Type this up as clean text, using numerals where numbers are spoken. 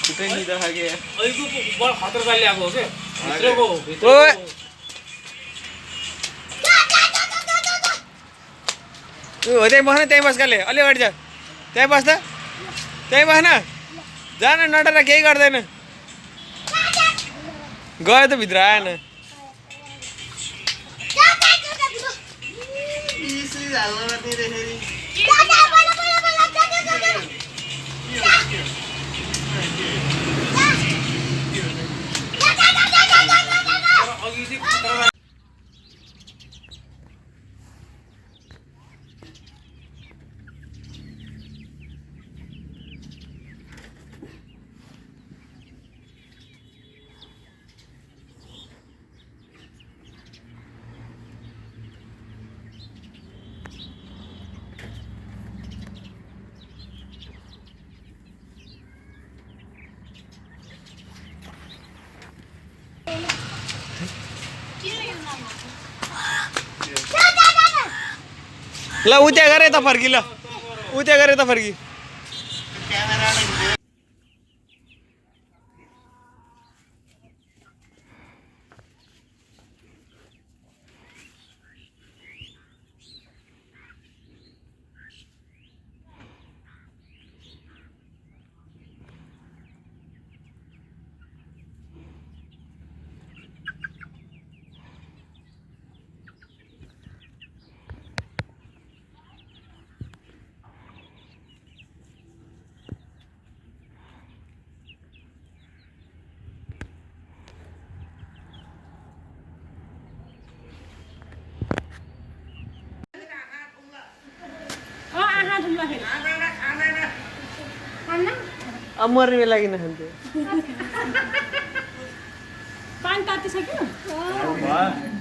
छुट्टै नि त खाके अहिलेको बल खतरा चालले आएको हो के भित्रको ओए हो त्यही बस्न त्यही बस्काले अलि अगाडि जा त्यही बस्दा त्यही बस्न जान नडर केही गर्दैन गयो त भित्र आएन ल उत्या गरे त फर्की ल उत्या गरे त फर्की अब मर्ने बेला किन खान्थ्यो पानी तातिसक्यो